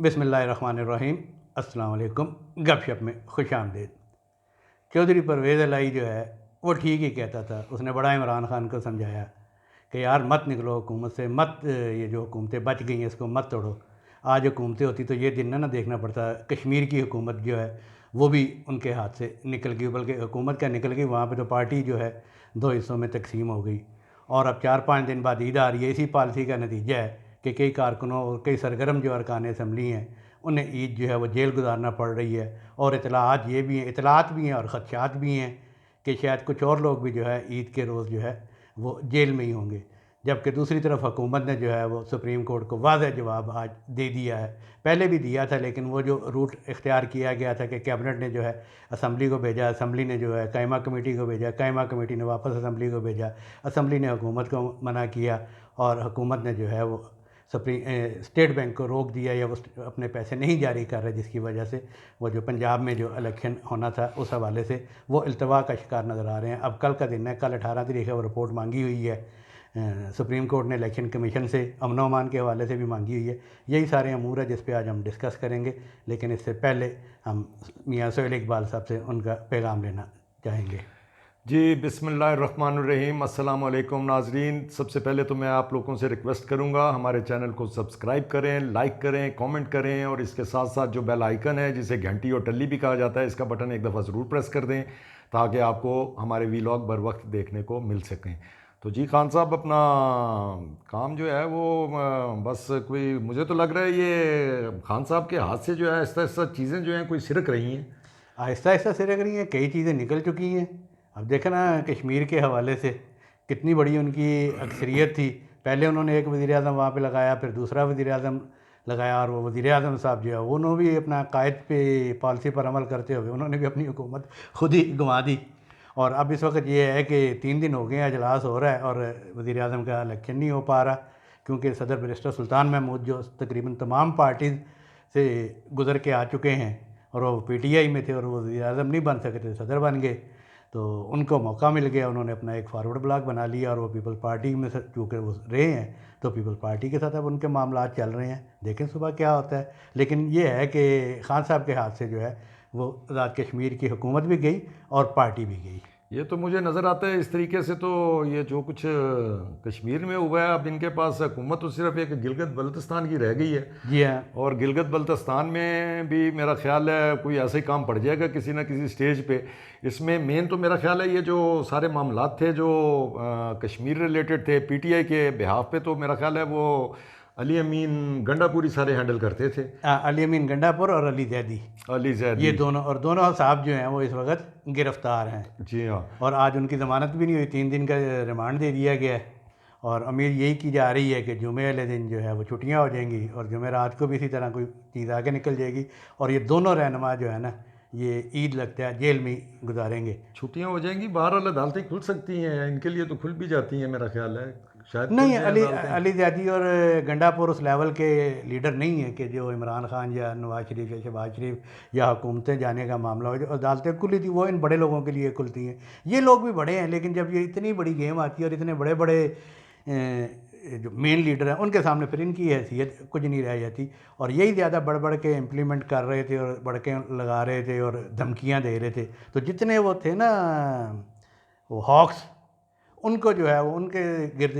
بسم اللہ الرحمن الرحیم۔ السلام علیکم۔ گپ شپ میں خوش آمدید۔ چودھری پرویز الہی جو ہے وہ ٹھیک ہی کہتا تھا، اس نے بڑا عمران خان کو سمجھایا کہ یار مت نکلو حکومت سے، مت یہ جو حکومتیں بچ گئی ہیں اس کو مت توڑو۔ آج حکومتیں ہوتی تو یہ دن نہ دیکھنا پڑتا۔ کشمیر کی حکومت جو ہے وہ بھی ان کے ہاتھ سے نکل گئی، بلکہ حکومت کا نکل گئی، وہاں پہ تو پارٹی جو ہے دو حصوں میں تقسیم ہو گئی، اور اب 4-5 دن بعد عید آ رہی ہے۔ اسی پالیسی کا نتیجہ ہے کہ کئی کارکنوں اور کئی سرگرم جو ارکان اسمبلی ہیں انہیں عید جو ہے وہ جیل گزارنا پڑ رہی ہے، اور اطلاعات یہ بھی ہیں، اطلاعات بھی ہیں اور خدشات بھی ہیں کہ شاید کچھ اور لوگ بھی جو ہے عید کے روز جو ہے وہ جیل میں ہی ہوں گے۔ جبکہ دوسری طرف حکومت نے جو ہے وہ سپریم کورٹ کو واضح جواب آج دے دیا ہے، پہلے بھی دیا تھا، لیکن وہ جو روٹ اختیار کیا گیا تھا کہ کیبنٹ نے جو ہے اسمبلی کو بھیجا، اسمبلی نے جو ہے قائمہ کمیٹی کو بھیجا، قائمہ کمیٹی نے واپس اسمبلی کو بھیجا، اسمبلی نے حکومت کو منع کیا، اور حکومت نے جو ہے وہ اسٹیٹ بینک کو روک دیا، یا وہ اپنے پیسے نہیں جاری کر رہے، جس کی وجہ سے وہ جو پنجاب میں جو الیکشن ہونا تھا اس حوالے سے وہ التوا کا شکار نظر آ رہے ہیں۔ اب کل کا دن ہے، کل 18 تاریخ ہے، وہ رپورٹ مانگی ہوئی ہے سپریم کورٹ نے الیکشن کمیشن سے، امن و امان کے حوالے سے بھی مانگی ہوئی ہے۔ یہی سارے امور ہیں جس پہ آج ہم ڈسکس کریں گے، لیکن اس سے پہلے ہم میاں سہیل اقبال صاحب سے ان کا پیغام لینا چاہیں گے۔ جی بسم اللہ الرحمن الرحیم۔ السلام علیکم ناظرین، سب سے پہلے تو میں آپ لوگوں سے ریکویسٹ کروں گا ہمارے چینل کو سبسکرائب کریں، لائک کریں، کامنٹ کریں، اور اس کے ساتھ ساتھ جو بیل آئیکن ہے جسے گھنٹی اور ٹلی بھی کہا جاتا ہے، اس کا بٹن ایک دفعہ ضرور پریس کر دیں تاکہ آپ کو ہمارے ویلاگ بر وقت دیکھنے کو مل سکیں۔ تو جی خان صاحب، اپنا کام جو ہے وہ بس کوئی مجھے تو لگ رہا ہے یہ خان صاحب کے ہاتھ سے جو ہے آہستہ آہستہ چیزیں جو ہیں کوئی سرک رہی ہیں، آہستہ آہستہ سرک رہی ہیں، کئی چیزیں نکل چکی ہیں۔ اب دیکھیں نا، کشمیر کے حوالے سے کتنی بڑی ان کی اکثریت تھی، پہلے انہوں نے ایک وزیر اعظم وہاں پہ لگایا، پھر دوسرا وزیر اعظم لگایا، اور وہ وزیر اعظم صاحب جو ہے انہوں بھی اپنا قائد پہ پالیسی پر عمل کرتے ہوئے انہوں نے بھی اپنی حکومت خود ہی گنوا دی۔ اور اب اس وقت یہ ہے کہ 3 دن ہو گئے ہیں، اجلاس ہو رہا ہے اور وزیر اعظم کا الیکشن نہیں ہو پا رہا، کیونکہ صدر بیرسٹر سلطان محمود جو تقریباً تمام پارٹیز سے گزر کے آ چکے ہیں، اور وہ پی ٹی آئی میں تھے اور وہ وزیر اعظم نہیں بن سکے تھے، صدر بن گئے، تو ان کو موقع مل گیا، انہوں نے اپنا ایک فارورڈ بلاک بنا لیا، اور وہ پیپلز پارٹی میں چونکہ وہ رہے ہیں تو پیپلز پارٹی کے ساتھ اب ان کے معاملات چل رہے ہیں، دیکھیں صبح کیا ہوتا ہے۔ لیکن یہ ہے کہ خان صاحب کے ہاتھ سے جو ہے وہ آزاد کشمیر کی حکومت بھی گئی اور پارٹی بھی گئی۔ یہ تو مجھے نظر آتا ہے اس طریقے سے تو یہ جو کچھ کشمیر میں ہوا ہے، اب ان کے پاس حکومت تو صرف ایک گلگت بلتستان کی رہ گئی ہے، جی ہاں، اور گلگت بلتستان میں بھی میرا خیال ہے کوئی ایسا ہی کام پڑ جائے گا کسی نہ کسی سٹیج پہ۔ اس میں مین تو میرا خیال ہے یہ جو سارے معاملات تھے جو کشمیر ریلیٹڈ تھے پی ٹی آئی کے بہاف پہ، تو میرا خیال ہے وہ علی امین گنڈا پوری سارے ہینڈل کرتے تھے، علی امین گنڈا پور اور علی زیدی، علی زیدی، یہ دونوں صاحب جو ہیں وہ اس وقت گرفتار ہیں، جی ہاں۔ اور آج ان کی ضمانت بھی نہیں ہوئی، 3 دن کا ریمانڈ دے دیا گیا ہے، اور امید یہی کی جا رہی ہے کہ جمعے والے دن جو ہے وہ چھٹیاں ہو جائیں گی، اور جمعرات کو بھی اسی طرح کوئی چیز آگے نکل جائے گی، اور یہ دونوں رہنما جو ہے نا یہ عید لگتا ہے جیل میں گزاریں گے۔ چھٹیاں ہو جائیں گی، بہرحال عدالتیں کھل سکتی ہیں، ان کے لیے تو کھل بھی جاتی ہیں، میرا خیال ہے شاید کھل نہیں، جائیں عدالتیں۔ علی زیدی اور گنڈا پور اس لیول کے لیڈر نہیں ہیں کہ جو عمران خان یا نواز شریف یا شہباز شریف یا حکومتیں جانے کا معاملہ ہو، جو عدالتیں کھلی تھی وہ ان بڑے لوگوں کے لیے کھلتی ہیں۔ یہ لوگ بھی بڑے ہیں، لیکن جب یہ اتنی بڑی گیم آتی ہے اور اتنے بڑے بڑے جو مین لیڈر ہیں ان کے سامنے پھر ان کی حیثیت کچھ نہیں رہ جاتی، اور یہی زیادہ بڑھ بڑھ کے امپلیمنٹ کر رہے تھے اور بڑکیں لگا رہے تھے اور دھمکیاں دے رہے تھے، تو جتنے وہ تھے نا وہ ہاکس، ان کو جو ہے وہ ان کے گرد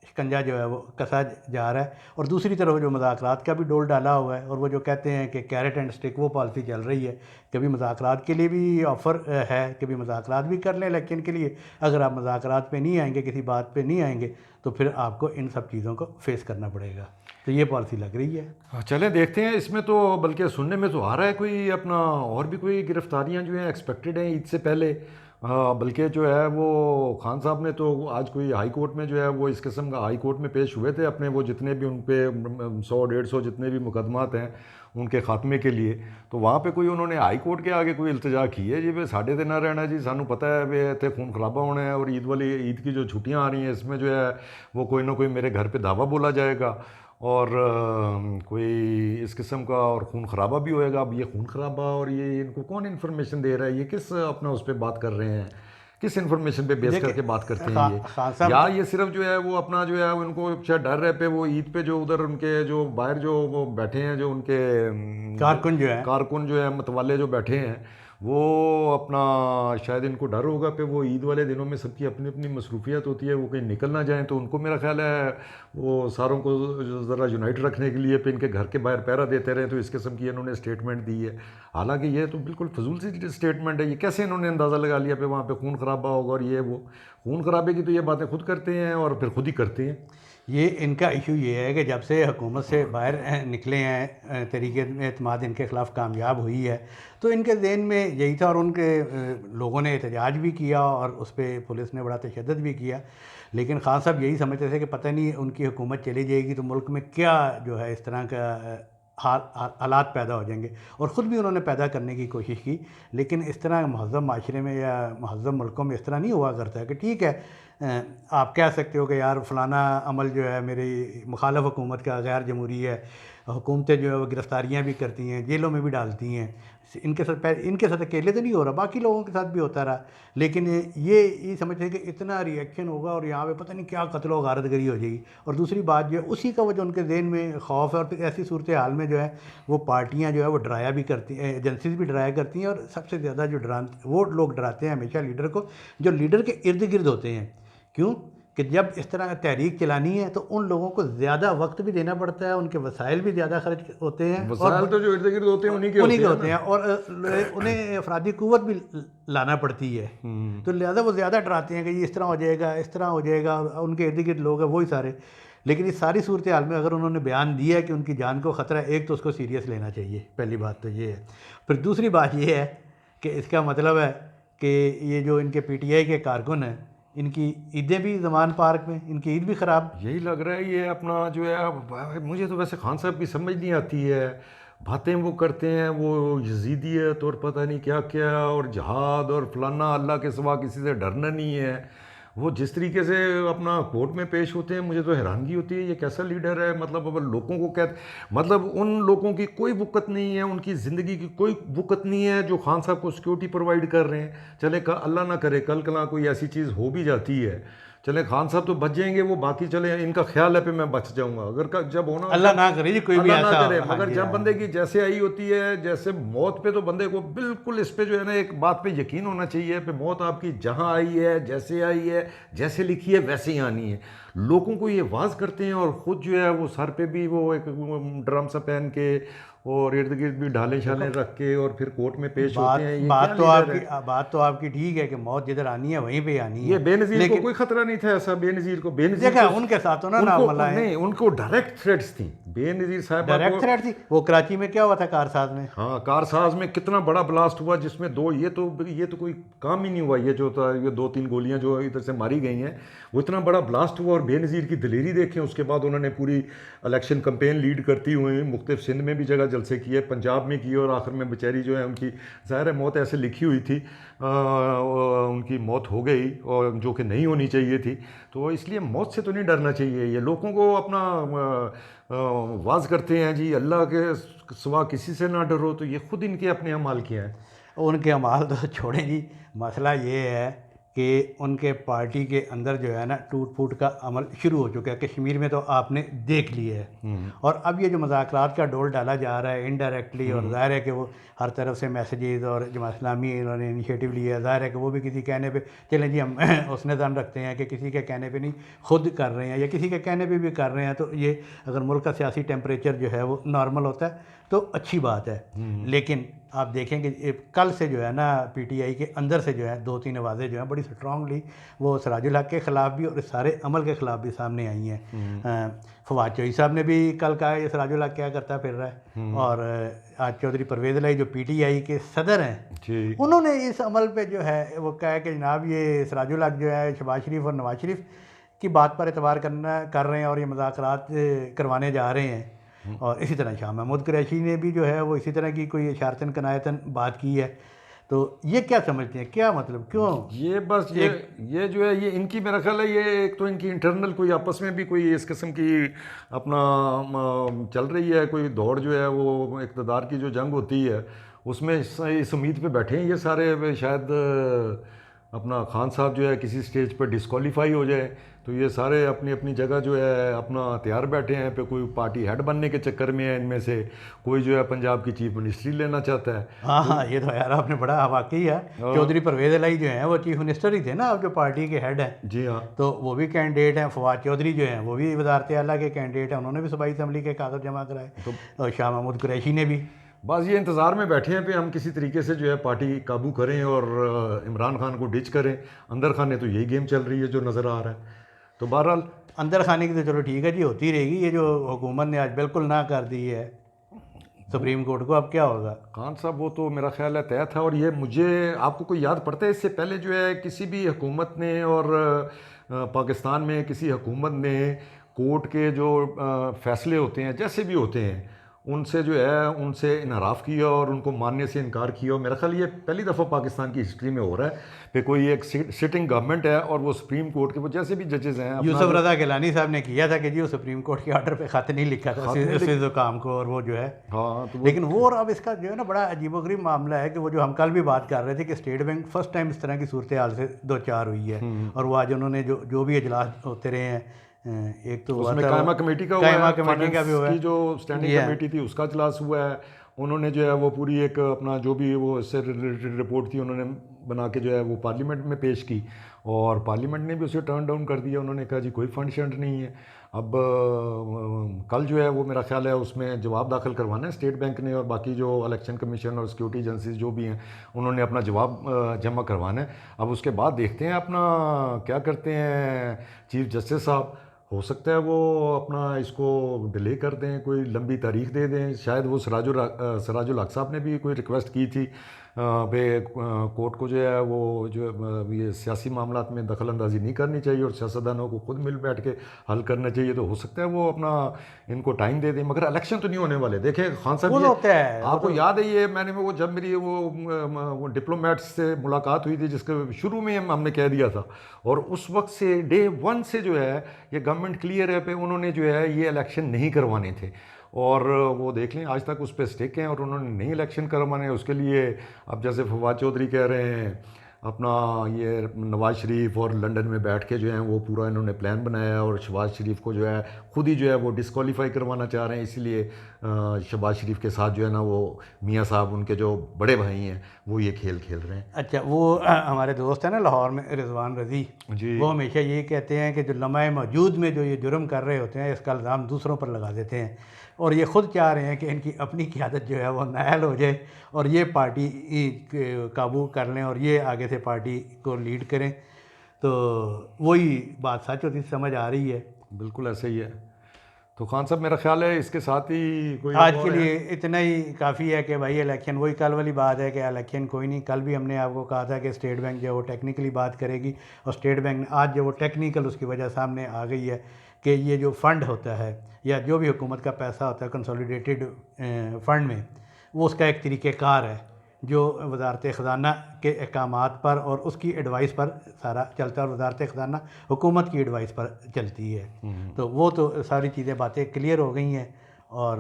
شکنجہ جو ہے وہ کسا جا رہا ہے، اور دوسری طرف جو مذاکرات کا بھی ڈول ڈالا ہوا ہے، اور وہ جو کہتے ہیں کہ کیرٹ اینڈ اسٹک وہ پالیسی چل رہی ہے، کبھی مذاکرات کے لیے بھی آفر ہے، کبھی مذاکرات بھی کر لیں الیکشن کے لیے، اگر آپ مذاکرات پہ نہیں آئیں گے، کسی بات پہ نہیں آئیں گے تو پھر آپ کو ان سب چیزوں کو فیس کرنا پڑے گا، تو یہ پالیسی لگ رہی ہے۔ چلیں دیکھتے ہیں، اس میں تو بلکہ سننے میں تو آ رہا ہے کوئی اپنا اور بھی کوئی گرفتاریاں جو ہیں ایکسپیکٹڈ ہیں عید سے پہلے، بلکہ جو ہے وہ خان صاحب نے تو آج کوئی ہائی کورٹ میں جو ہے وہ اس قسم کا ہائی کورٹ میں پیش ہوئے تھے اپنے وہ جتنے بھی ان پہ 100-150 جتنے بھی مقدمات ہیں ان کے خاتمے کے لیے، تو وہاں پہ کوئی انہوں نے ہائی کورٹ کے آگے کوئی التجا کی ہے جی بھائی ساڈے تے نہ رہنا جی، سانوں پتہ ہے بھی اتنے خون خرابہ ہونا ہے، اور عید کی جو چھٹیاں آ رہی ہیں اس میں جو ہے وہ کوئی نہ کوئی میرے گھر پہ دعویٰ بولا جائے گا، اور کوئی اس قسم کا اور خون خرابہ بھی ہوئے گا۔ اب یہ خون خرابہ اور یہ ان کو کون انفارمیشن دے رہا ہے، یہ کس اپنا اس پہ بات کر رہے ہیں کس انفارمیشن پہ بیس کر کے بات کرتے ہیں خان یہ؟ صاحب یا یہ صرف جو ہے وہ اپنا جو ہے ان کو شاید ڈر ہے پہ وہ عید پہ جو ادھر ان کے جو باہر جو وہ بیٹھے ہیں جو ان کے کارکن جو ہے کارکن جو ہے متوالے جو بیٹھے ہیں وہ اپنا شاید ان کو ڈر ہوگا پہ وہ عید والے دنوں میں سب کی اپنی اپنی مصروفیت ہوتی ہے، وہ کہیں نکل نہ جائیں، تو ان کو میرا خیال ہے وہ ساروں کو ذرا یونائٹ رکھنے کے لیے پہ ان کے گھر کے باہر پہرا دیتے رہے، تو اس قسم کی انہوں نے اسٹیٹمنٹ دی ہے۔ حالانکہ یہ تو بالکل فضول سی اسٹیٹمنٹ ہے، یہ کیسے انہوں نے اندازہ لگا لیا پہ وہاں پہ خون خرابہ ہوگا، اور یہ وہ خون خرابے کی تو یہ باتیں خود کرتے ہیں اور پھر خود ہی کرتے ہیں۔ یہ ان کا ایشو یہ ہے کہ جب سے حکومت سے باہر نکلے ہیں، تحریک اعتماد ان کے خلاف کامیاب ہوئی ہے، تو ان کے ذہن میں یہی تھا، اور ان کے لوگوں نے احتجاج بھی کیا اور اس پہ پولیس نے بڑا تشدد بھی کیا، لیکن خان صاحب یہی سمجھتے تھے کہ پتہ نہیں ان کی حکومت چلی جائے گی تو ملک میں کیا جو ہے اس طرح کا حالات پیدا ہو جائیں گے، اور خود بھی انہوں نے پیدا کرنے کی کوشش کی، لیکن اس طرح مہذب معاشرے میں یا مہذب ملکوں میں اس طرح نہیں ہوا کرتا ہے کہ ٹھیک ہے آپ کہہ سکتے ہو کہ یار فلانا عمل جو ہے میری مخالف حکومت کا غیر جمہوری ہے، حکومتیں جو ہے وہ گرفتاریاں بھی کرتی ہیں، جیلوں میں بھی ڈالتی ہیں، ان کے ساتھ اکیلے تو نہیں ہو رہا، باقی لوگوں کے ساتھ بھی ہوتا رہا، لیکن یہ سمجھتے ہیں کہ اتنا ری ایکشن ہوگا اور یہاں پہ پتہ نہیں کیا قتل و غارت گری ہو جائے گی، اور دوسری بات جو ہے اسی کا وہ جو ان کے ذہن میں خوف ہے، اور پھر ایسی صورتحال میں جو ہے وہ پارٹیاں جو ہے وہ ڈرایا بھی کرتی ہیں، ایجنسیز بھی ڈرایا کرتی ہیں، اور سب سے زیادہ جو وہ لوگ ڈراتے ہیں ہمیشہ لیڈر کو جو لیڈر کے ارد گرد ہوتے ہیں۔ کیوں کہ جب اس طرح تحریک چلانی ہے تو ان لوگوں کو زیادہ وقت بھی دینا پڑتا ہے، ان کے وسائل بھی زیادہ خرچ ہوتے ہیں، وسائل تو جو ارد گرد ہوتے ہیں انہی کے ہوتے ہیں، اور انہیں افرادی قوت بھی لانا پڑتی ہے، تو لہٰذا وہ زیادہ ڈراتے ہیں کہ یہ اس طرح ہو جائے گا، اس طرح ہو جائے گا، ان کے ارد گرد لوگ ہیں وہی سارے۔ لیکن اس ساری صورتحال میں اگر انہوں نے بیان دیا ہے کہ ان کی جان کو خطرہ ہے، ایک تو اس کو سیریس لینا چاہیے، پہلی بات تو یہ ہے۔ پھر دوسری بات یہ ہے کہ اس کا مطلب ہے کہ یہ جو ان کے پی ٹی آئی کے کارکن ہیں، ان کی عیدیں بھی زمان پارک میں، ان کی عید بھی خراب۔ یہی لگ رہا ہے یہ اپنا جو ہے، مجھے تو ویسے خان صاحب کی سمجھ نہیں آتی ہے، باتیں وہ کرتے ہیں وہ یزیدیت اور پتہ نہیں کیا کیا اور جہاد اور فلانا، اللہ کے سوا کسی سے ڈرنا نہیں ہے، وہ جس طریقے سے اپنا کورٹ میں پیش ہوتے ہیں مجھے تو حیرانگی ہوتی ہے یہ کیسا لیڈر ہے۔ مطلب اب لوگوں کو مطلب ان لوگوں کی کوئی وقت نہیں ہے، ان کی زندگی کی کوئی وقت نہیں ہے جو خان صاحب کو سیکورٹی پرووائڈ کر رہے ہیں۔ چلے اللہ نہ کرے کل کلا کوئی ایسی چیز ہو بھی جاتی ہے، چلے خان صاحب تو بچ جائیں گے، وہ باقی چلے ان کا خیال ہے پہ میں بچ جاؤں گا، اگر جب ہونا اللہ نہ کرے جی کوئی بھی اللہ نہ ایسا کرے، ہاں مگر جی، جب ہاں بندے کی جیسے آئی ہوتی ہے جیسے موت پہ، تو بندے کو بالکل اس پہ جو ہے نا ایک بات پہ یقین ہونا چاہیے پہ موت آپ کی جہاں آئی ہے، جیسے آئی ہے، جیسے لکھی ہے ویسے ہی آنی ہے۔ لوگوں کو یہ واز کرتے ہیں اور خود جو ہے وہ سر پہ بھی وہ ایک ڈرم سا پہن کے اور ارد گرد بھی ڈھالے شالے رکھ کے اور پھر کورٹ میں پیش ہوتے ہیں۔ یہ کیا لیڈر ہے؟ بات تو آپ کی ٹھیک ہے کہ موت جدھر آنی ہے وہیں پہ آنی ہے، یہ بے نظیر کو کوئی خطرہ نہیں تھا ایسا، بے نظیر کو دیکھا ان کے ساتھ نا ملائیں، نہیں، ان کو ڈائریکٹ تھریٹس تھیں بے نظیر صاحبہ کو۔ ڈائریکٹ تھریٹ تھی، وہ کراچی میں کیا ہوا تھا کارساز میں، ہاں، کارساز میں کتنا بڑا بلاسٹ ہوا جس میں یہ تو کوئی کام ہی نہیں ہوا، یہ جو تھا یہ 2-3 گولیاں جو ادھر سے ماری گئی ہیں، وہ اتنا بڑا بلاسٹ ہوا، اور بے نظیر کی دلیری دیکھیں۔ اس کے بعد انہوں نے پوری الیکشن کمپین لیڈ کرتی ہوئی مختلف سندھ میں بھی جگہ جلسے کیے، پنجاب میں کیے، اور آخر میں بیچاری جو ہے ان کی ظاہر ہے موت ایسے لکھی ہوئی تھی، ان کی موت ہو گئی اور جو کہ نہیں ہونی چاہیے تھی۔ تو اس لیے موت سے تو نہیں ڈرنا چاہیے۔ یہ لوگوں کو اپنا واز کرتے ہیں جی اللہ کے سوا کسی سے نہ ڈرو، تو یہ خود ان کے اپنے اعمال کیا ہیں۔ ان کے اعمال تو چھوڑیں جی، مسئلہ یہ ہے کہ ان کے پارٹی کے اندر جو ہے نا ٹوٹ پھوٹ کا عمل شروع ہو چکا ہے، کشمیر میں تو آپ نے دیکھ لیا ہے، اور اب یہ جو مذاکرات کا ڈول ڈالا جا رہا ہے انڈائریکٹلی، اور ظاہر ہے کہ وہ ہر طرف سے میسیجز، اور جماعت اسلامی انہوں نے انیشیٹو لیا ہے، ظاہر ہے کہ وہ بھی کسی کہنے پہ چلیں جی ہم اس نے دن رکھتے ہیں کہ کسی کے کہنے پہ نہیں خود کر رہے ہیں، یا کسی کے کہنے پہ بھی کر رہے ہیں، تو یہ اگر ملک کا سیاسی ٹیمپریچر جو ہے وہ نارمل ہوتا ہے تو اچھی بات ہے۔ لیکن آپ دیکھیں کہ کل سے جو ہے نا پی ٹی آئی کے اندر سے جو ہے 2-3 آوازیں جو ہیں بڑی اسٹرانگلی وہ سراج الحق کے خلاف بھی اور اس سارے عمل کے خلاف بھی سامنے آئی ہیں۔ فواد چوہدری صاحب نے بھی کل کہا یہ سراج الحق کیا کرتا پھر رہا ہے، اور آج چودھری پرویز الہی جو پی ٹی آئی کے صدر ہیں، انہوں نے اس عمل پہ جو ہے وہ کہا کہ جناب یہ سراج الحق جو ہے شہباز شریف اور نواز شریف کی بات پر اعتبار کر رہے ہیں اور یہ مذاکرات کروانے جا رہے ہیں، اور اسی طرح شاہ محمود قریشی نے بھی جو ہے وہ اسی طرح کی کوئی اشارتاً کنایتاً بات کی ہے۔ تو یہ کیا سمجھتے ہیں، کیا مطلب کیوں یہ بس یہ جو ہے یہ ان کی میرا خیال ہے یہ ایک تو ان کی انٹرنل کوئی آپس میں بھی کوئی اس قسم کی اپنا چل رہی ہے کوئی دوڑ جو ہے وہ اقتدار کی جو جنگ ہوتی ہے اس میں اس امید پہ بیٹھے ہیں یہ سارے شاید اپنا خان صاحب جو ہے کسی سٹیج پر ڈسکوالیفائی ہو جائے تو یہ سارے اپنی اپنی جگہ جو ہے اپنا تیار بیٹھے ہیں پہ کوئی پارٹی ہیڈ بننے کے چکر میں ہے ان میں سے کوئی جو ہے پنجاب کی چیف منسٹری لینا چاہتا ہے. ہاں ہاں یہ تو یار آپ نے بڑا واقعی ہے. چودھری پرویز الہی جو ہیں وہ چیف منسٹر ہی تھے نا اب جو پارٹی کے ہیڈ ہیں. جی ہاں, تو وہ بھی کینڈیڈیٹ ہیں. فواد چودھری جو ہیں وہ بھی وزارت اعلیٰ کے کینڈیڈیٹ ہیں, انہوں نے بھی صوبائی اسمبلی کے کاغذ جمع کرائے, اور شاہ محمود قریشی نے بھی. بعض یہ انتظار میں بیٹھے ہیں پہ ہم کسی طریقے سے جو ہے پارٹی قابو کریں اور عمران خان کو ڈچ کریں. اندر خانے تو یہی گیم چل رہی ہے جو نظر آ رہا ہے. تو بہرحال اندر خانے کی تو چلو ٹھیک ہے جی, ہوتی رہے گی. یہ جو حکومت نے آج بالکل نہ کر دی ہے سپریم کورٹ کو, اب کیا ہوگا؟ خان صاحب وہ تو میرا خیال ہے طے تھا. اور یہ مجھے آپ کو کوئی یاد پڑتا ہے اس سے پہلے جو ہے کسی بھی حکومت نے اور پاکستان میں کسی حکومت نے کورٹ کے جو فیصلے ہوتے ہیں جیسے بھی ہوتے ہیں ان سے جو ہے ان سے انحراف کیا اور ان کو ماننے سے انکار کیا. میرا خیال یہ پہلی دفعہ پاکستان کی ہسٹری میں ہو رہا ہے کہ کوئی ایک سٹنگ گورنمنٹ ہے اور وہ سپریم کورٹ کے وہ جیسے بھی ججز ہیں. یوسف رضا گیلانی صاحب نے کیا تھا کہ جی وہ سپریم کورٹ کے آرڈر پہ خط نہیں لکھا تھا اس کام کو, اور وہ جو ہے ہاں تو لیکن وہ, اور اب اس کا جو ہے نا بڑا عجیب و غریب معاملہ ہے کہ وہ جو ہم کل بھی بات کر رہے تھے کہ اسٹیٹ بینک فرسٹ ٹائم اس طرح کی صورتحال سے دو چار ہوئی ہے, اور وہ آج انہوں نے جو بھی اجلاس ہوتے رہے ہیں, ایک تو اس میں قائمہ کمیٹی کا ہوا ہے, بھی کی جو اسٹینڈنگ کمیٹی تھی اس کا اجلاس ہوا ہے. انہوں نے جو ہے وہ پوری ایک اپنا جو بھی وہ اس سے ریلیٹڈ رپورٹ تھی انہوں نے بنا کے جو ہے وہ پارلیمنٹ میں پیش کی, اور پارلیمنٹ نے بھی اسے ٹرن ڈاؤن کر دیا. انہوں نے کہا جی کوئی فنڈ شنڈ نہیں ہے. اب کل جو ہے وہ میرا خیال ہے اس میں جواب داخل کروانا ہے اسٹیٹ بینک نے, اور باقی جو الیکشن کمیشن اور سیکورٹی ایجنسیز جو بھی ہیں انہوں نے اپنا جواب جمع کروانا ہے. اب اس کے بعد دیکھتے ہیں اپنا کیا کرتے ہیں چیف جسٹس صاحب. ہو سکتا ہے وہ اپنا اس کو ڈیلے کر دیں, کوئی لمبی تاریخ دے دیں. شاید وہ سراج الحق صاحب نے بھی کوئی ریکویسٹ کی تھی پہ کورٹ کو جو ہے وہ جو یہ سیاسی معاملات میں دخل اندازی نہیں کرنی چاہیے اور سیاستدانوں کو خود مل بیٹھ کے حل کرنا چاہیے. تو ہو سکتا ہے وہ اپنا ان کو ٹائم دے دیں, مگر الیکشن تو نہیں ہونے والے. دیکھیں خان صاحب آپ کو یاد ہے یہ میں نے وہ جب میری وہ ڈپلومیٹس سے ملاقات ہوئی تھی جس کے شروع میں ہم نے کہہ دیا تھا, اور اس وقت سے ڈے ون سے جو ہے یہ گورنمنٹ کلیئر ہے پہ انہوں نے جو ہے یہ الیکشن نہیں کروانے تھے, اور وہ دیکھ لیں آج تک اس پہ اسٹک ہیں اور انہوں نے نہیں الیکشن کروانے. اس کے لیے اب جیسے فواد چودھری کہہ رہے ہیں اپنا یہ نواز شریف اور لنڈن میں بیٹھ کے جو ہیں وہ پورا انہوں نے پلان بنایا, اور شہباز شریف کو جو ہے خود ہی جو ہے وہ ڈسکوالیفائی کروانا چاہ رہے ہیں. اسی لیے شہباز شریف کے ساتھ جو ہے نا وہ میاں صاحب ان کے جو بڑے بھائی ہیں وہ یہ کھیل کھیل رہے ہیں. اچھا وہ ہمارے دوست ہیں نا لاہور میں رضوان رضی, جی وہ ہمیشہ یہ کہتے ہیں کہ جو لمحہ موجود میں جو یہ جرم کر رہے ہوتے ہیں اس کا الزام دوسروں پر لگا دیتے ہیں, اور یہ خود چاہ رہے ہیں کہ ان کی اپنی قیادت جو ہے وہ نائل ہو جائے اور یہ پارٹی قابو کر لیں اور یہ آگے سے پارٹی کو لیڈ کریں. تو وہی بات سچ ہوتی سمجھ آ رہی ہے. بالکل ایسے ہی ہے. تو خان صاحب میرا خیال ہے اس کے ساتھ ہی کوئی آج کے لیے اتنا ہی کافی ہے کہ بھائی الیکشن, وہی کل والی بات ہے کہ الیکشن کوئی نہیں. کل بھی ہم نے آپ کو کہا تھا کہ اسٹیٹ بینک جو ہے وہ ٹیکنیکلی بات کرے گی, اور اسٹیٹ بینک نے آج جو وہ ٹیکنیکل اس کی وجہ سامنے آ گئی ہے کہ یہ جو فنڈ ہوتا ہے یا جو بھی حکومت کا پیسہ ہوتا ہے کنسولیڈیٹڈ فنڈ میں, وہ اس کا ایک طریقہ کار ہے جو وزارت خزانہ کے احکامات پر اور اس کی ایڈوائس پر سارا چلتا ہے, اور وزارت خزانہ حکومت کی ایڈوائس پر چلتی ہے. تو وہ تو ساری چیزیں باتیں کلیئر ہو گئی ہیں, اور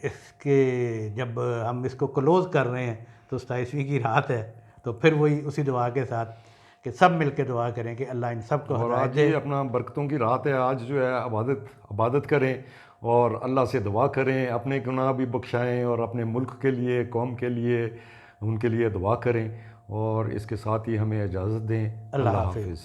اس کے جب ہم اس کو کلوز کر رہے ہیں تو 27ویں کی رات ہے, تو پھر وہی اسی دعا کے ساتھ کہ سب مل کے دعا کریں کہ اللہ ان سب کو ہدایت دے. اپنا برکتوں کی رات ہے آج, جو ہے عبادت کریں اور اللہ سے دعا کریں, اپنے گناہ بھی بخشائیں اور اپنے ملک کے لیے قوم کے لیے ان کے لیے دعا کریں, اور اس کے ساتھ ہی ہمیں اجازت دیں. اللہ حافظ.